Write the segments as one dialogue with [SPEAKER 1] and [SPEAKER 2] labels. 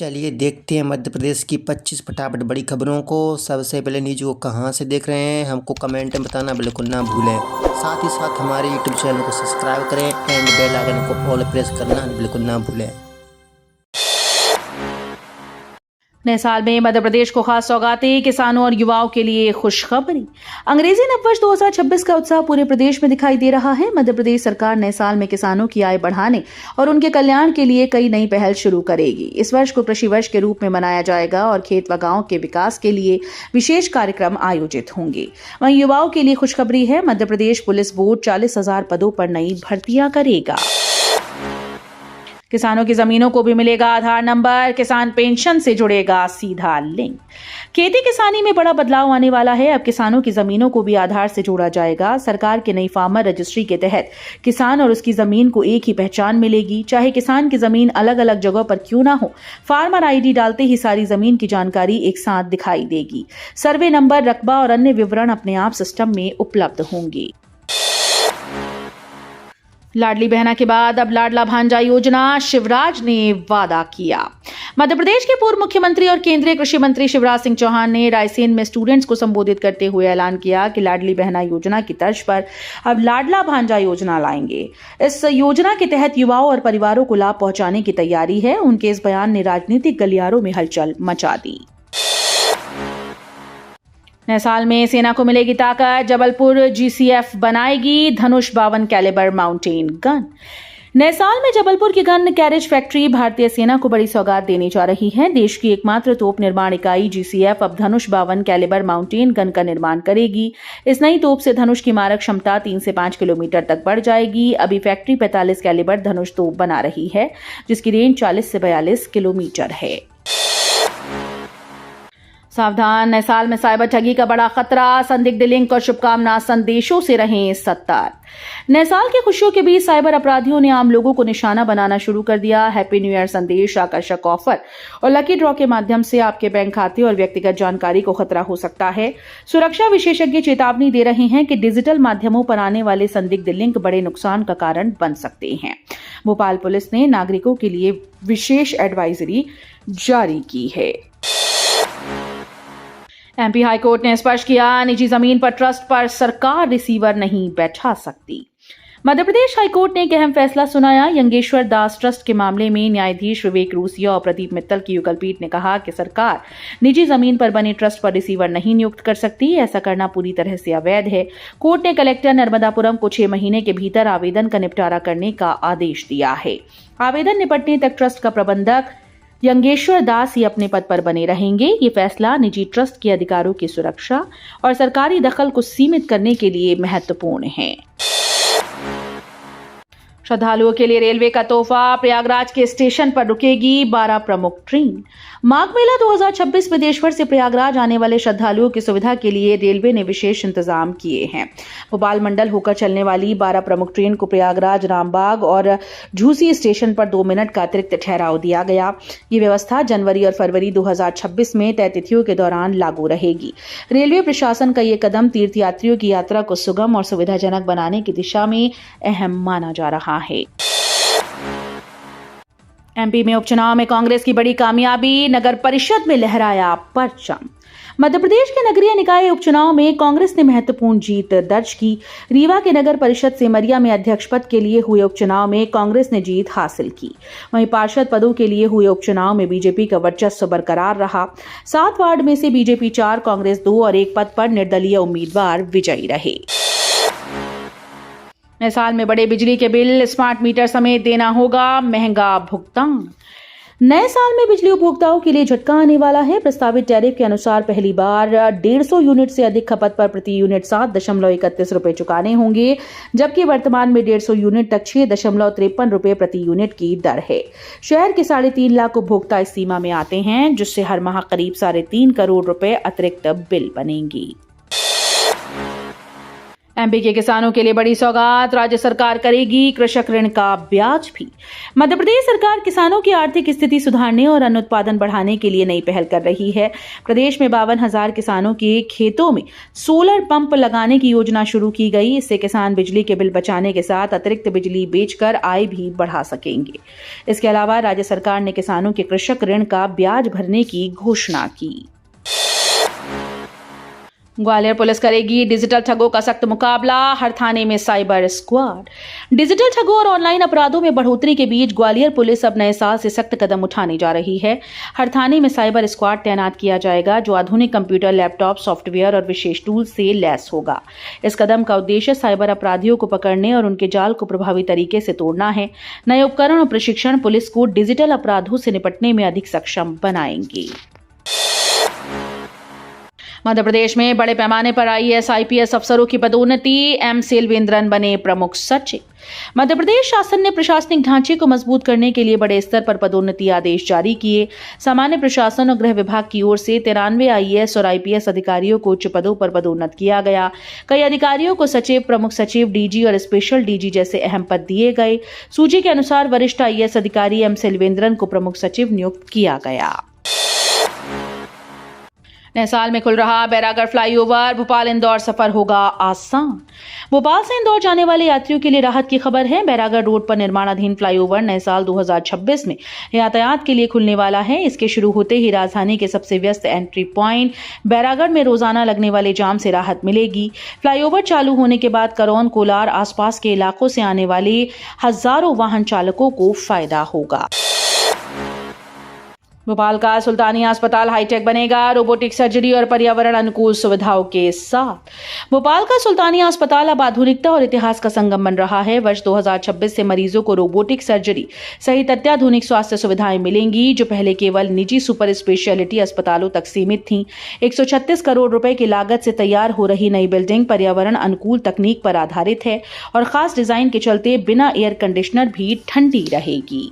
[SPEAKER 1] चलिए देखते हैं मध्य प्रदेश की 25 फटाफट बड़ी खबरों को। सबसे पहले न्यूज़ को कहाँ से देख रहे हैं हमको कमेंट में बताना बिल्कुल ना भूलें। साथ ही साथ हमारे यूट्यूब चैनल को सब्सक्राइब करें एंड बेल आइकन को ऑल प्रेस करना बिल्कुल ना भूलें।
[SPEAKER 2] नए साल में मध्य प्रदेश को खास सौगातें, किसानों और युवाओं के लिए खुशखबरी। अंग्रेजी नववर्ष 2026 का उत्साह पूरे प्रदेश में दिखाई दे रहा है। मध्य प्रदेश सरकार नए साल में किसानों की आय बढ़ाने और उनके कल्याण के लिए कई नई पहल शुरू करेगी। इस वर्ष को कृषि वर्ष के रूप में मनाया जाएगा और खेत व गांव के विकास के लिए विशेष कार्यक्रम आयोजित होंगे। वहीं युवाओं के लिए खुशखबरी है, मध्य प्रदेश पुलिस बोर्ड 40,000 पदों पर नई भर्तियां करेगा। किसानों की जमीनों को भी मिलेगा आधार नंबर, किसान पेंशन से जुड़ेगा सीधा लिंक। खेती किसानी में बड़ा बदलाव आने वाला है। अब किसानों की जमीनों को भी आधार से जोड़ा जाएगा। सरकार की नई फार्मर रजिस्ट्री के तहत किसान और उसकी जमीन को एक ही पहचान मिलेगी, चाहे किसान की जमीन अलग अलग जगह पर क्यों ना हो। फार्मर आईडी डालते ही सारी जमीन की जानकारी एक साथ दिखाई देगी। सर्वे नंबर, रकबा और अन्य विवरण अपने आप सिस्टम में उपलब्ध होंगे। लाडली बहना के बाद अब लाडला भांजा योजना, शिवराज ने वादा किया। मध्य प्रदेश के पूर्व मुख्यमंत्री और केंद्रीय कृषि मंत्री शिवराज सिंह चौहान ने रायसेन में स्टूडेंट्स को संबोधित करते हुए ऐलान किया कि लाडली बहना योजना की तर्ज पर अब लाडला भांजा योजना लाएंगे। इस योजना के तहत युवाओं और परिवारों को लाभ पहुंचाने की तैयारी है। उनके इस बयान ने राजनीतिक गलियारों में हलचल मचा दी। नए साल में सेना को मिलेगी ताकत, जबलपुर GCF बनाएगी धनुष 52 कैलिबर माउंटेन गन। नए साल में जबलपुर की गन कैरेज फैक्ट्री भारतीय सेना को बड़ी सौगात देने जा रही है। देश की एकमात्र तोप निर्माण इकाई GCF अब धनुष 52 कैलिबर माउंटेन गन का निर्माण करेगी। इस नई तोप से धनुष की मारक क्षमता 3 से 5 किलोमीटर तक बढ़ जाएगी। अभी फैक्ट्री 45 कैलिबर धनुष तोप बना रही है, जिसकी रेंज 40 से 42 किलोमीटर है। सावधान, नए साल में साइबर ठगी का बड़ा खतरा। संदिग्ध लिंक और शुभकामना संदेशों से रहें सतर्क। नए साल की खुशियों के बीच साइबर अपराधियों ने आम लोगों को निशाना बनाना शुरू कर दिया। हैप्पी न्यू ईयर संदेश, आकर्षक ऑफर और लकी ड्रॉ के माध्यम से आपके बैंक खाते और व्यक्तिगत जानकारी को खतरा हो सकता है। सुरक्षा विशेषज्ञ चेतावनी दे रहे हैं कि डिजिटल माध्यमों पर आने वाले संदिग्ध लिंक बड़े नुकसान का कारण बन सकते हैं। भोपाल पुलिस ने नागरिकों के लिए विशेष एडवाइजरी जारी की है। MP हाईकोर्ट ने स्पष्ट किया, निजी जमीन पर ट्रस्ट पर सरकार रिसीवर नहीं बैठा सकती। मध्य प्रदेश हाईकोर्ट ने एक अहम फैसला सुनाया। यंगेश्वर दास ट्रस्ट के मामले में न्यायाधीश विवेक रूसिया और प्रदीप मित्तल की युगलपीठ ने कहा कि सरकार निजी जमीन पर बने ट्रस्ट पर रिसीवर नहीं नियुक्त कर सकती। ऐसा करना पूरी तरह से अवैध है। कोर्ट ने कलेक्टर नर्मदापुरम को 6 महीने के भीतर आवेदन का निपटारा करने का आदेश दिया है। आवेदन निपटने तक ट्रस्ट का प्रबंधक यंगेश्वर दास ही अपने पद पर बने रहेंगे। ये फैसला निजी ट्रस्ट के अधिकारों की सुरक्षा और सरकारी दखल को सीमित करने के लिए महत्वपूर्ण है। श्रद्धालुओं के लिए रेलवे का तोहफा, प्रयागराज के स्टेशन पर रुकेगी 12 प्रमुख ट्रेन। माघ मेला 2026 में देशभर से प्रयागराज आने वाले श्रद्धालुओं की सुविधा के लिए रेलवे ने विशेष इंतजाम किए हैं। भोपाल मंडल होकर चलने वाली 12 प्रमुख ट्रेन को प्रयागराज, रामबाग और झूसी स्टेशन पर 2 मिनट का अतिरिक्त ठहराव दिया गया। ये व्यवस्था जनवरी और फरवरी 2026 में तय तिथियों के दौरान लागू रहेगी। रेलवे प्रशासन का ये कदम तीर्थयात्रियों की यात्रा को सुगम और सुविधाजनक बनाने की दिशा में अहम माना जा रहा है। MP में उपचुनाव में कांग्रेस की बड़ी कामयाबी, नगर परिषद में लहराया परचम। मध्य प्रदेश के नगरीय निकाय उपचुनाव में कांग्रेस ने महत्वपूर्ण जीत दर्ज की। रीवा के नगर परिषद सेमरिया में अध्यक्ष पद के लिए हुए उपचुनाव में कांग्रेस ने जीत हासिल की। वहीं पार्षद पदों के लिए हुए उपचुनाव में बीजेपी का वर्चस्व बरकरार रहा। 7 वार्ड में से बीजेपी 4, कांग्रेस 2 और 1 पद पर निर्दलीय उम्मीदवार विजयी रहे। नए साल में बड़े बिजली के बिल, स्मार्ट मीटर समेत देना होगा महंगा भुगतान। नए साल में बिजली उपभोक्ताओं के लिए झटका आने वाला है। प्रस्तावित टैरिफ के अनुसार पहली बार 150 यूनिट से अधिक खपत पर प्रति यूनिट 7.31 रुपए चुकाने होंगे, जबकि वर्तमान में 150 यूनिट तक 6.53 रुपए प्रति यूनिट की दर है। शहर के 3.5 लाख उपभोक्ता इस सीमा में आते हैं, जिससे हर माह करीब 3.5 करोड़ रुपए अतिरिक्त बिल बनेंगी। एमपी के किसानों के लिए बड़ी सौगात, राज्य सरकार करेगी कृषक ऋण का ब्याज भी। मध्य प्रदेश सरकार किसानों की आर्थिक स्थिति सुधारने और अन्न उत्पादन बढ़ाने के लिए नई पहल कर रही है। प्रदेश में 52,000 किसानों के खेतों में सोलर पंप लगाने की योजना शुरू की गई। इससे किसान बिजली के बिल बचाने के साथ अतिरिक्त बिजली बेचकर आय भी बढ़ा सकेंगे। इसके अलावा राज्य सरकार ने किसानों के कृषक ऋण का ब्याज भरने की घोषणा की। ग्वालियर पुलिस करेगी डिजिटल ठगों का सख्त मुकाबला, हर थाने में साइबर स्क्वाड। डिजिटल ठगों और ऑनलाइन अपराधों में बढ़ोतरी के बीच ग्वालियर पुलिस अब नए साल से सख्त कदम उठाने जा रही है। हर थाने में साइबर स्क्वाड तैनात किया जाएगा, जो आधुनिक कंप्यूटर, लैपटॉप, सॉफ्टवेयर और विशेष टूल से लैस होगा। इस कदम का उद्देश्य साइबर अपराधियों को पकड़ने और उनके जाल को प्रभावी तरीके से तोड़ना है। नए उपकरण और प्रशिक्षण पुलिस को डिजिटल अपराधों से निपटने में अधिक सक्षम बनाएंगे। मध्य प्रदेश में बड़े पैमाने पर आईएएस आईपीएस अफसरों की पदोन्नति, एम सेल्वेंद्रन बने प्रमुख सचिव। मध्य प्रदेश शासन ने प्रशासनिक ढांचे को मजबूत करने के लिए बड़े स्तर पर पदोन्नति आदेश जारी किए। सामान्य प्रशासन और गृह विभाग की ओर से 93 आईएएस और आईपीएस अधिकारियों को उच्च पदों पर पदोन्नत किया गया। कई अधिकारियों को सचिव, प्रमुख सचिव, डीजी और स्पेशल डीजी जैसे अहम पद दिए गए। सूची के अनुसार वरिष्ठ आईएएस अधिकारी एम सेल्वेंद्रन को प्रमुख सचिव नियुक्त किया गया। नए साल में खुल रहा बैरागढ़ फ्लाईओवर, भोपाल इंदौर सफर होगा आसान। भोपाल से इंदौर जाने वाले यात्रियों के लिए राहत की खबर है। बैरागढ़ रोड पर निर्माणाधीन फ्लाईओवर नए साल 2026 में यातायात के लिए खुलने वाला है। इसके शुरू होते ही राजधानी के सबसे व्यस्त एंट्री पॉइंट बैरागढ़ में रोजाना लगने वाले जाम से राहत मिलेगी। फ्लाईओवर चालू होने के बाद करौन, कोलार, आसपास के इलाकों से आने वाले हजारों वाहन चालकों को फायदा होगा। भोपाल का सुल्तानिया अस्पताल हाईटेक बनेगा, रोबोटिक सर्जरी और पर्यावरण अनुकूल सुविधाओं के साथ। भोपाल का सुल्तानिया अस्पताल अब आधुनिकता और इतिहास का संगम बन रहा है। वर्ष 2026 से मरीजों को रोबोटिक सर्जरी सहित अत्याधुनिक स्वास्थ्य सुविधाएं मिलेंगी, जो पहले केवल निजी सुपर स्पेशलिटी अस्पतालों तक सीमित थीं। 136 करोड़ रुपए की लागत से तैयार हो रही नई बिल्डिंग पर्यावरण अनुकूल तकनीक पर आधारित है और खास डिजाइन के चलते बिना एयर कंडीशनर भी ठंडी रहेगी।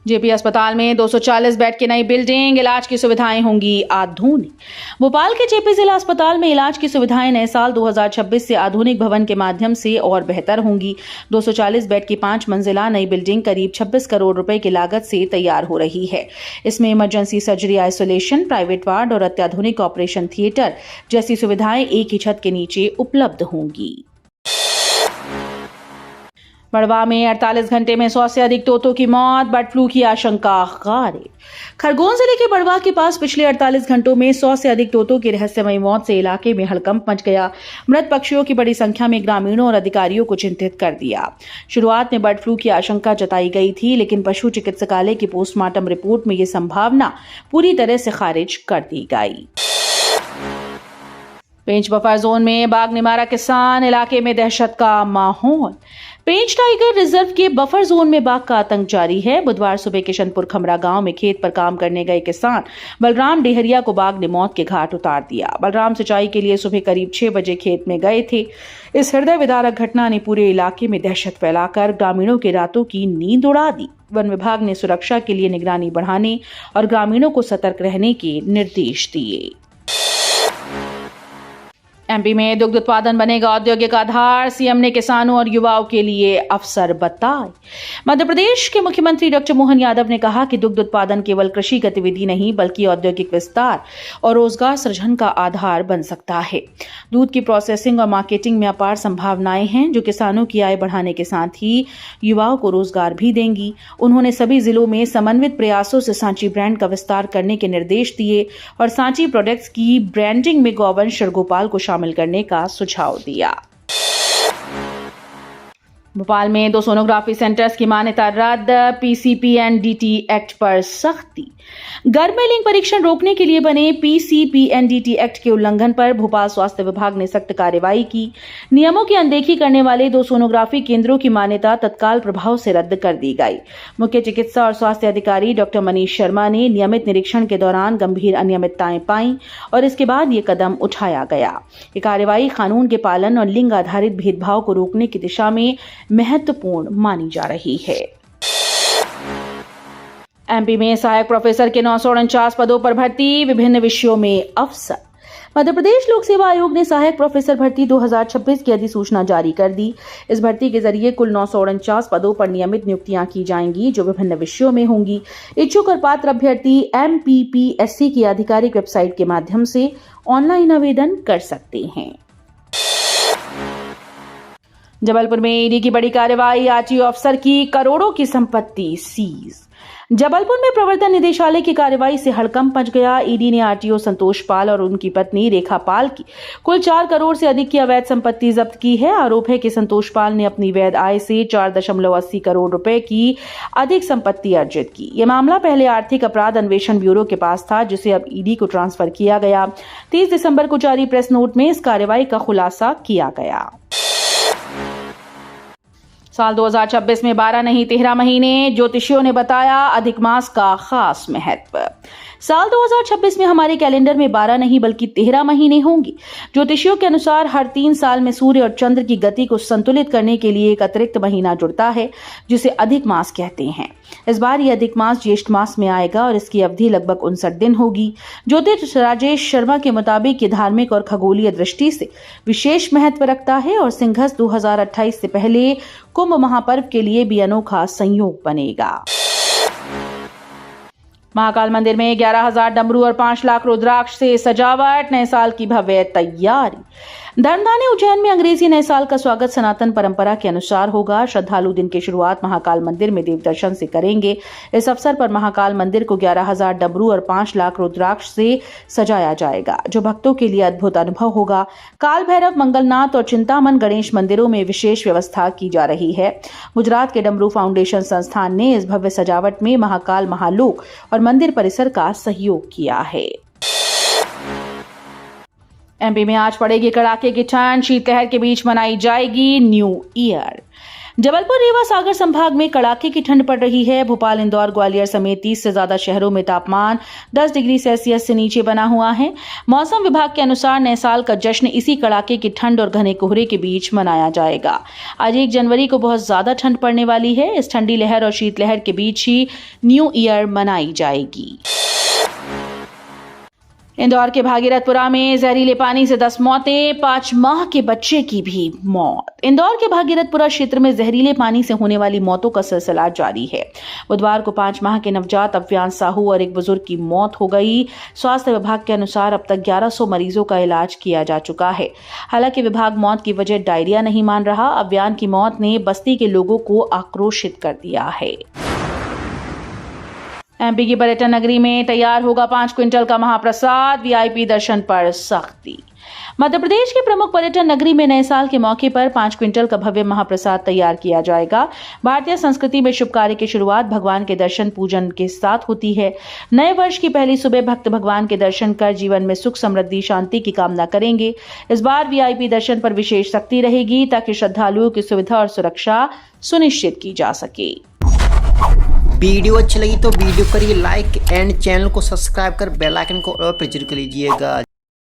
[SPEAKER 2] जेपी अस्पताल में 240 बेड की नई बिल्डिंग, इलाज की सुविधाएं होंगी आधुनिक। भोपाल के जेपी जिला अस्पताल में इलाज की सुविधाएं नए साल 2026 से आधुनिक भवन के माध्यम से और बेहतर होंगी। 240 बेड की 5 मंजिला नई बिल्डिंग करीब 26 करोड़ रुपए की लागत से तैयार हो रही है। इसमें emergency surgery, isolation, private ward और अत्याधुनिक ऑपरेशन थिएटर जैसी सुविधाएं एक ही छत के नीचे उपलब्ध होंगी। बड़वा में 48 घंटे में 100 से अधिक तोतों की मौत, बर्ड फ्लू की आशंका गारे। खरगोन जिले के बड़वा के पास पिछले 48 घंटों में 100 से अधिक तोतों की रहस्यमयी मौत से इलाके में हड़कंप मच गया। मृत पक्षियों की बड़ी संख्या में ग्रामीणों और अधिकारियों को चिंतित कर दिया। शुरुआत में बर्ड फ्लू की आशंका जताई गई थी, लेकिन पशु चिकित्सालय की पोस्टमार्टम रिपोर्ट में ये संभावना पूरी तरह से खारिज कर दी गई। पेंच बफर जोन में बाघ ने मारा किसान, इलाके में दहशत का माहौल। पेंच टाइगर रिजर्व के बफर जोन में बाघ का आतंक जारी है। बुधवार सुबह किशनपुर खमरा गांव में खेत पर काम करने गए किसान बलराम डेहरिया को बाघ ने मौत के घाट उतार दिया। बलराम सिंचाई के लिए सुबह करीब 6 बजे खेत में गए थे। इस हृदय विदारक घटना ने पूरे इलाके में दहशत फैलाकर ग्रामीणों के रातों की नींद उड़ा दी। वन विभाग ने सुरक्षा के लिए निगरानी बढ़ाने और ग्रामीणों को सतर्क रहने के निर्देश दिए। एमपी में दुग्ध उत्पादन बनेगा औद्योगिक आधार, सीएम ने किसानों और युवाओं के लिए अवसर बताए। मध्य प्रदेश के मुख्यमंत्री डॉक्टर मोहन यादव ने कहा कि दुग्ध उत्पादन केवल कृषि गतिविधि नहीं बल्कि औद्योगिक विस्तार और रोजगार सृजन का आधार बन सकता है। दूध की प्रोसेसिंग और मार्केटिंग में अपार संभावनाएं हैं, जो किसानों की आय बढ़ाने के साथ ही युवाओं को रोजगार भी देंगी। उन्होंने सभी जिलों में समन्वित प्रयासों से सांची ब्रांड का विस्तार करने के निर्देश दिए और सांची प्रोडक्ट्स की ब्रांडिंग में गौवंश गोपाल को शामिल करने का सुझाव दिया। भोपाल में 2 सोनोग्राफी सेंटर्स की मान्यता रद्द, पीसीपीएनडीटी एक्ट पर सख्ती। गर्भ में लिंग परीक्षण रोकने के लिए बने पीसीपीएनडीटी एक्ट के उल्लंघन पर भोपाल स्वास्थ्य विभाग ने सख्त कार्रवाई की। नियमों की अनदेखी करने वाले 2 सोनोग्राफी केंद्रों की मान्यता तत्काल प्रभाव से रद्द कर दी गई। मुख्य चिकित्सा और स्वास्थ्य अधिकारी डॉक्टर मनीष शर्मा ने नियमित निरीक्षण के दौरान गंभीर अनियमितताएं पाई और इसके बाद ये कदम उठाया गया। ये कार्रवाई कानून के पालन और लिंग आधारित भेदभाव को रोकने की दिशा में महत्वपूर्ण मानी जा रही है। एमपी में सहायक प्रोफेसर के 949 पदों पर भर्ती, विभिन्न विषयों में अवसर। मध्य प्रदेश लोक सेवा आयोग ने सहायक प्रोफेसर भर्ती 2026 की अधिसूचना जारी कर दी। इस भर्ती के जरिए कुल 949 पदों पर नियमित नियुक्तियां की जाएंगी, जो विभिन्न विषयों में होंगी। इच्छुक और पात्र अभ्यर्थी MPPSC की आधिकारिक वेबसाइट के माध्यम से ऑनलाइन आवेदन कर सकते हैं। जबलपुर में ईडी की बड़ी कार्रवाई, आरटीओ अफसर की करोड़ों की संपत्ति सीज। जबलपुर में प्रवर्तन निदेशालय की कार्रवाई से हड़कंप मच गया। ईडी ने आरटीओ संतोष पाल और उनकी पत्नी रेखा पाल की कुल 4 करोड़ से अधिक की अवैध संपत्ति जब्त की है। आरोप है कि संतोष पाल ने अपनी वैध आय से 4.80 करोड़ रुपए की अधिक संपत्ति अर्जित की। यह मामला पहले आर्थिक अपराध अन्वेषण ब्यूरो के पास था, जिसे अब ईडी को ट्रांसफर किया गया। 30 दिसंबर को जारी प्रेस नोट में इस कार्रवाई का खुलासा किया गया। साल 2026 में 12 नहीं 13 महीने, ज्योतिषियों ने बताया अधिक मास का खास महत्व। साल 2026 में हमारे कैलेंडर में 12 नहीं बल्कि 13 महीने होंगे। ज्योतिषियों के अनुसार हर 3 साल में सूर्य और चंद्र की गति को संतुलित करने के लिए एक अतिरिक्त महीना जुड़ता है, जिसे अधिक मास कहते हैं। इस बार ये अधिक मास ज्येष्ठ मास में आएगा और इसकी अवधि लगभग 59 दिन होगी। ज्योतिष राजेश शर्मा के मुताबिक ये धार्मिक और खगोलीय दृष्टि से विशेष महत्व रखता है और सिंहस्थ 2028 से पहले कुंभ महापर्व के लिए भी अनोखा संयोग बनेगा। महाकाल मंदिर में 11,000 डमरू और 5 लाख रुद्राक्ष से सजावट, नए साल की भव्य तैयारी। धर्मधानी उज्जैन में अंग्रेजी नए साल का स्वागत सनातन परंपरा के अनुसार होगा। श्रद्धालु दिन की शुरुआत महाकाल मंदिर में देव दर्शन से करेंगे। इस अवसर पर महाकाल मंदिर को 11,000 डमरू और 5 लाख रुद्राक्ष से सजाया जाएगा, जो भक्तों के लिए अद्भुत अनुभव होगा। काल भैरव, मंगलनाथ और चिंतामन गणेश मंदिरों में विशेष व्यवस्था की जा रही है। गुजरात के डमरू फाउंडेशन संस्थान ने इस भव्य सजावट में महाकाल महालोक और मंदिर परिसर का सहयोग किया है। एमपी में आज पड़ेगी कड़ाके की ठंड, शीतलहर के बीच मनाई जाएगी न्यू ईयर। जबलपुर रीवा सागर संभाग में कड़ाके की ठंड पड़ रही है। भोपाल, इंदौर, ग्वालियर समेत 30 से ज्यादा शहरों में तापमान 10 डिग्री सेल्सियस से नीचे बना हुआ है। मौसम विभाग के अनुसार नए साल का जश्न इसी कड़ाके की ठंड और घने कोहरे के बीच मनाया जाएगा। आज 1 जनवरी को बहुत ज्यादा ठंड पड़ने वाली है। इस ठंडी लहर और शीतलहर के बीच ही न्यू ईयर मनाई जाएगी। इंदौर के भागीरथपुरा में जहरीले पानी से 10 मौतें, 5 माह के बच्चे की भी मौत। इंदौर के भागीरथपुरा क्षेत्र में जहरीले पानी से होने वाली मौतों का सिलसिला जारी है। बुधवार को 5 माह के नवजात अव्यांश साहू और एक बुजुर्ग की मौत हो गई। स्वास्थ्य विभाग के अनुसार अब तक 1100 मरीजों का इलाज किया जा चुका है। हालांकि विभाग मौत की वजह डायरिया नहीं मान रहा। अव्यान की मौत ने बस्ती के लोगों को आक्रोशित कर दिया है। एमपी की पर्यटन नगरी में तैयार होगा 5 क्विंटल का महाप्रसाद, वीआईपी दर्शन पर सख्ती। मध्य प्रदेश की प्रमुख पर्यटन नगरी में नए साल के मौके पर 5 क्विंटल का भव्य महाप्रसाद तैयार किया जाएगा। भारतीय संस्कृति में शुभ कार्य की शुरुआत भगवान के दर्शन पूजन के साथ होती है। नए वर्ष की पहली सुबह भक्त भगवान के दर्शन कर जीवन में सुख, समृद्धि, शांति की कामना करेंगे। इस बार वीआईपी दर्शन पर विशेष सख्ती रहेगी, ताकि श्रद्धालुओं की सुविधा और सुरक्षा सुनिश्चित की जा सके।
[SPEAKER 1] वीडियो अच्छी लगी तो वीडियो करिए लाइक एंड चैनल को सब्सक्राइब कर बेल आइकन को और पर जरूर कर लीजिएगा।